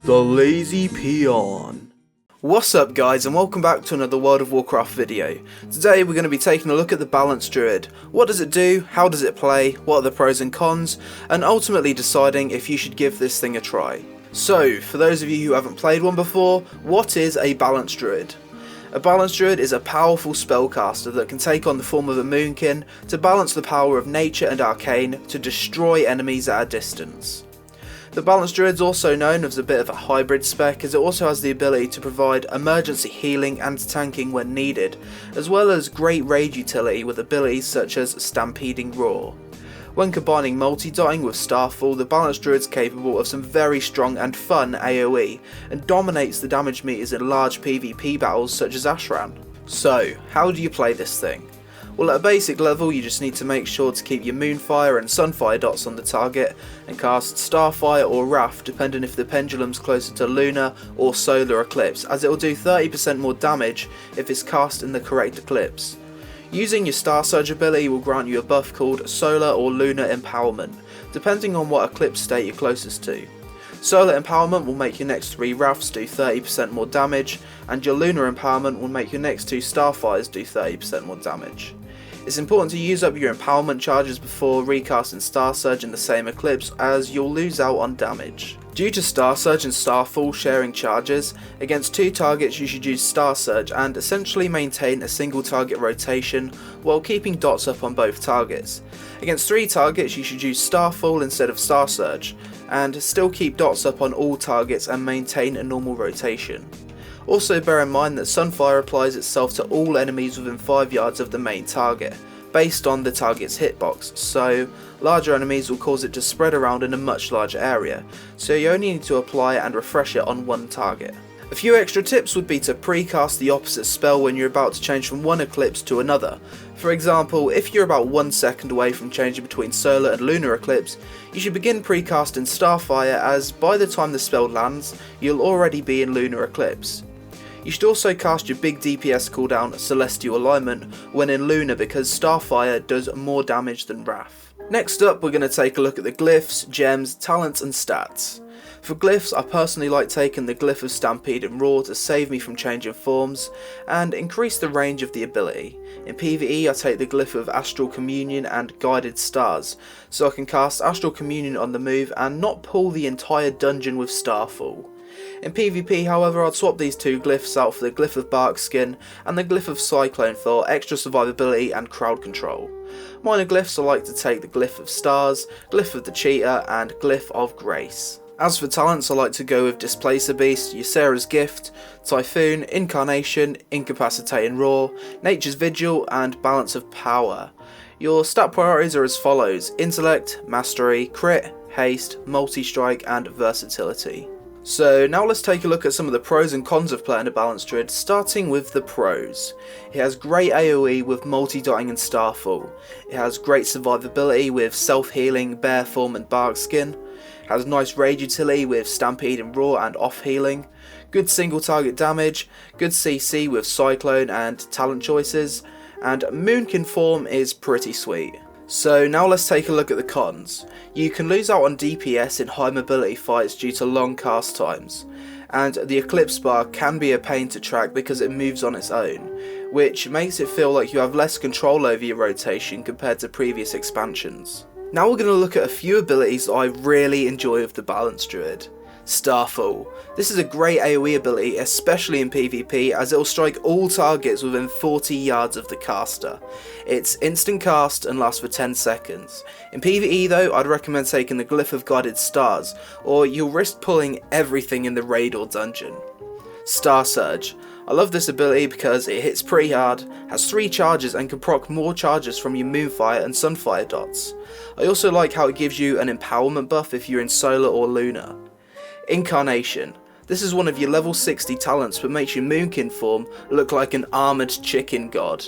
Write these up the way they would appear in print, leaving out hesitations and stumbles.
The Lazy Peon. What's up guys, and welcome back to another World of Warcraft video. Today we're going to be taking a look at the Balanced Druid. What does it do, how does it play, what are the pros and cons, and ultimately deciding if you should give this thing a try. So, for those of you who haven't played one before, what is a Balanced Druid? A Balanced Druid is a powerful spellcaster that can take on the form of a Moonkin to balance the power of nature and arcane to destroy enemies at a distance. The Balanced Druid is also known as a bit of a hybrid spec, as it also has the ability to provide emergency healing and tanking when needed, as well as great raid utility with abilities such as Stampeding Roar. When combining multi-dotting with Starfall, the Balanced Druid is capable of some very strong and fun AoE, and dominates the damage meters in large PvP battles such as Ashran. So, how do you play this thing? Well, at a basic level you just need to make sure to keep your Moonfire and Sunfire dots on the target, and cast Starfire or Wrath depending if the pendulum's closer to Lunar or Solar Eclipse, as it will do 30% more damage if it's cast in the correct eclipse. Using your Star Surge ability will grant you a buff called Solar or Lunar Empowerment, depending on what eclipse state you're closest to. Solar Empowerment will make your next 3 Wraths do 30% more damage, and your Lunar Empowerment will make your next 2 Starfires do 30% more damage. It's important to use up your empowerment charges before recasting Star Surge in the same eclipse, as you'll lose out on damage. Due to Star Surge and Starfall sharing charges, against 2 targets you should use Star Surge and essentially maintain a single target rotation while keeping dots up on both targets. Against 3 targets you should use Starfall instead of Star Surge, and still keep dots up on all targets and maintain a normal rotation. Also bear in mind that Sunfire applies itself to all enemies within 5 yards of the main target, based on the target's hitbox, so larger enemies will cause it to spread around in a much larger area, so you only need to apply it and refresh it on one target. A few extra tips would be to precast the opposite spell when you're about to change from one eclipse to another. For example, if you're about 1 second away from changing between Solar and Lunar Eclipse, you should begin precasting Starfire, as by the time the spell lands, you'll already be in Lunar Eclipse. You should also cast your big DPS cooldown Celestial Alignment when in Lunar, because Starfire does more damage than Wrath. Next up we're going to take a look at the Glyphs, Gems, Talents and Stats. For Glyphs, I personally like taking the Glyph of Stampeding Roar to save me from changing forms and increase the range of the ability. In PvE I take the Glyph of Astral Communion and Guided Stars, so I can cast Astral Communion on the move and not pull the entire dungeon with Starfall. In PvP, however, I'd swap these 2 glyphs out for the Glyph of Bark Skin and the Glyph of Cyclone for extra survivability and crowd control. Minor glyphs I like to take the Glyph of Stars, Glyph of the Cheetah and Glyph of Grace. As for talents, I like to go with Displacer Beast, Ysera's Gift, Typhoon, Incarnation, Incapacitating Roar, Nature's Vigil and Balance of Power. Your stat priorities are as follows: Intellect, Mastery, Crit, Haste, Multi-Strike and Versatility. So now let's take a look at some of the pros and cons of playing a Balanced Druid, starting with the pros. It has great AoE with multi-dotting and Starfall. It has great survivability with self-healing, Bear Form and Bark Skin. It has nice raid utility with Stampeding Roar and off healing. Good single target damage, good CC with Cyclone and talent choices, and Moonkin form is pretty sweet. So now let's take a look at the cons. You can lose out on DPS in high mobility fights due to long cast times, and the Eclipse bar can be a pain to track because it moves on its own, which makes it feel like you have less control over your rotation compared to previous expansions. Now we're going to look at a few abilities that I really enjoy with the Balanced Druid. Starfall. This is a great AoE ability, especially in PvP, as it will strike all targets within 40 yards of the caster. It's instant cast and lasts for 10 seconds. In PvE though, I'd recommend taking the Glyph of Guided Stars, or you'll risk pulling everything in the raid or dungeon. Star Surge. I love this ability because it hits pretty hard, has 3 charges and can proc more charges from your Moonfire and Sunfire dots. I also like how it gives you an empowerment buff if you're in Solar or Lunar. Incarnation. This is one of your level 60 talents but makes your Moonkin form look like an armoured chicken god.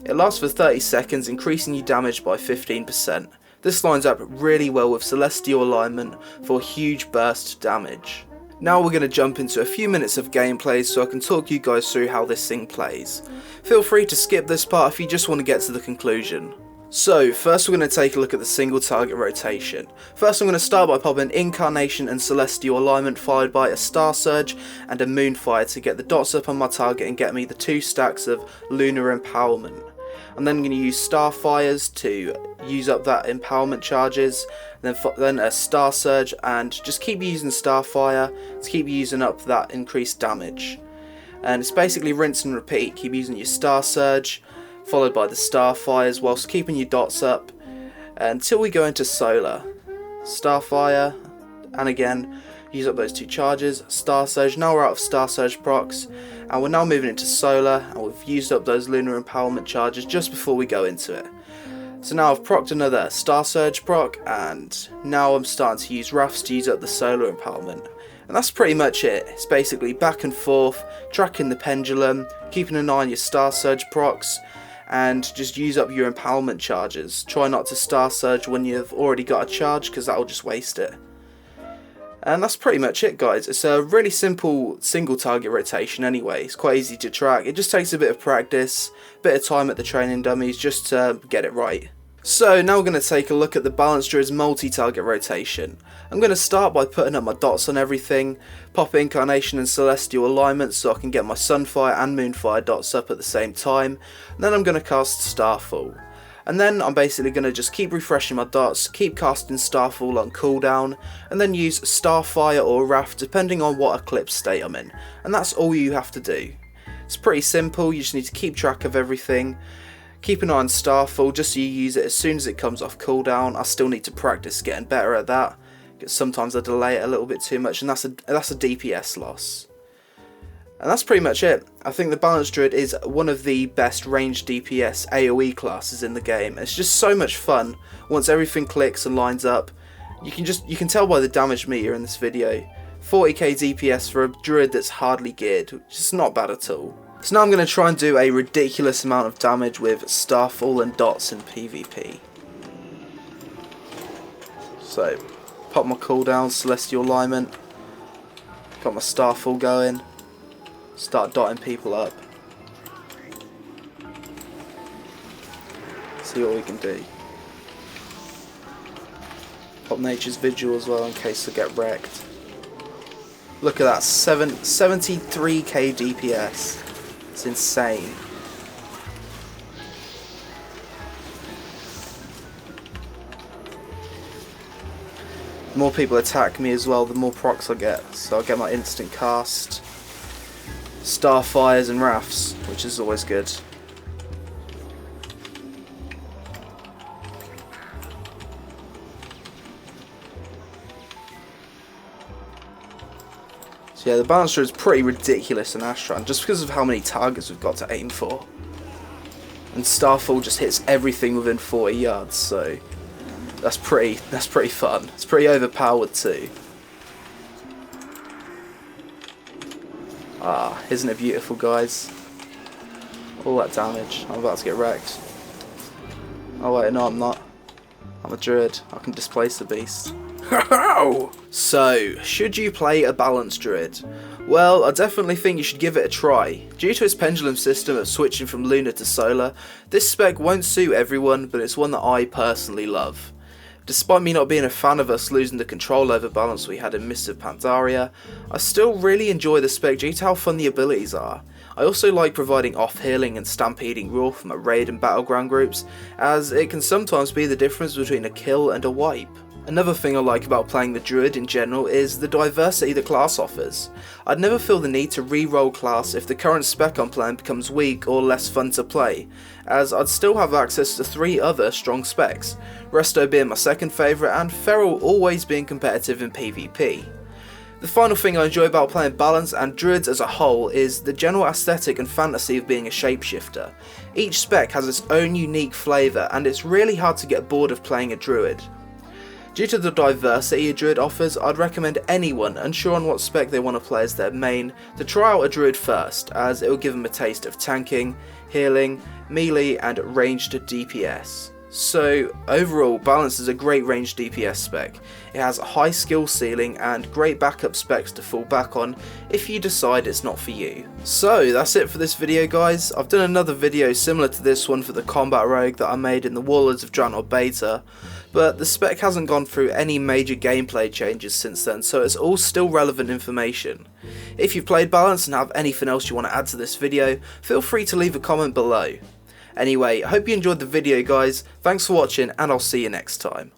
It lasts for 30 seconds, increasing your damage by 15%. This lines up really well with Celestial Alignment for huge burst damage. Now we're going to jump into a few minutes of gameplay so I can talk you guys through how this thing plays. Feel free to skip this part if you just want to get to the conclusion. So, first we're going to take a look at the single target rotation. First I'm going to start by popping Incarnation and Celestial Alignment, followed by a Star Surge and a Moonfire to get the dots up on my target and get me the 2 stacks of Lunar Empowerment. I'm then going to use Starfires to use up that Empowerment charges, then a Star Surge, and just keep using Starfire to keep using up that increased damage. And it's basically rinse and repeat, keep using your Star Surge, followed by the Starfires whilst keeping your dots up until we go into Solar. Starfire, and again use up those 2 charges, Star Surge. Now we're out of Star Surge procs and we're now moving into Solar, and we've used up those Lunar Empowerment charges just before we go into it. So now I've procced another Star Surge proc, and now I'm starting to use Wraths to use up the Solar Empowerment. And that's pretty much it. It's basically back and forth, tracking the pendulum, keeping an eye on your Star Surge procs, and just use up your empowerment charges. Try not to Star Surge when you've already got a charge, because that'll just waste it. And that's pretty much it, guys. It's a really simple single target rotation anyway. It's quite easy to track. It just takes a bit of practice, a bit of time at the training dummies just to get it right. So now we're going to take a look at the Balanced Druid's multi-target rotation. I'm going to start by putting up my dots on everything, pop Incarnation and Celestial Alignment so I can get my Sunfire and Moonfire dots up at the same time, and then I'm going to cast Starfall. And then I'm basically going to just keep refreshing my dots, keep casting Starfall on cooldown, and then use Starfire or Wrath depending on what Eclipse state I'm in. And that's all you have to do. It's pretty simple, you just need to keep track of everything. Keep an eye on Starfall just so you use it as soon as it comes off cooldown. I still need to practice getting better at that, because sometimes I delay it a little bit too much, and that's a DPS loss. And that's pretty much it. I think the Balanced Druid is one of the best ranged DPS AoE classes in the game. It's just so much fun once everything clicks and lines up. You can tell by the damage meter in this video. 40k DPS for a Druid that's hardly geared, which is not bad at all. So now I'm going to try and do a ridiculous amount of damage with Starfall and dots in PvP. So, pop my cooldown, Celestial Alignment, got my Starfall going, start dotting people up. See what we can do. Pop Nature's Vigil as well in case I get wrecked. Look at that, 73k DPS. It's insane. The more people attack me as well, the more procs I get. So I get my instant cast, Starfires and Wraths, which is always good. So yeah, the Balancer is pretty ridiculous in Astron, just because of how many targets we've got to aim for. And Starfall just hits everything within 40 yards, so that's pretty fun. It's pretty overpowered too. Ah, isn't it beautiful, guys? All that damage. I'm about to get wrecked. Oh wait, no I'm not. I'm a Druid. I can displace the beast. So, should you play a Balanced Druid? Well, I definitely think you should give it a try. Due to its pendulum system of switching from Lunar to Solar, this spec won't suit everyone, but it's one that I personally love. Despite me not being a fan of us losing the control over balance we had in Mists of Pandaria, I still really enjoy the spec due to how fun the abilities are. I also like providing off-healing and stampeding rule for my raid and battleground groups, as it can sometimes be the difference between a kill and a wipe. Another thing I like about playing the Druid in general is the diversity the class offers. I'd never feel the need to re-roll class if the current spec I'm playing becomes weak or less fun to play, as I'd still have access to 3 other strong specs, Resto being my second favourite and Feral always being competitive in PvP. The final thing I enjoy about playing Balance and Druids as a whole is the general aesthetic and fantasy of being a shapeshifter. Each spec has its own unique flavour and it's really hard to get bored of playing a Druid. Due to the diversity a Druid offers, I'd recommend anyone unsure on what spec they want to play as their main to try out a Druid first, as it will give them a taste of tanking, healing, melee and ranged DPS. So overall, Balance is a great range DPS spec. It has a high skill ceiling and great backup specs to fall back on if you decide it's not for you. So that's it for this video, guys. I've done another video similar to this one for the Combat Rogue that I made in the Warlords of Draenor beta, but the spec hasn't gone through any major gameplay changes since then, so it's all still relevant information. If you've played Balance and have anything else you want to add to this video, feel free to leave a comment below. Anyway, I hope you enjoyed the video, guys. Thanks for watching, and I'll see you next time.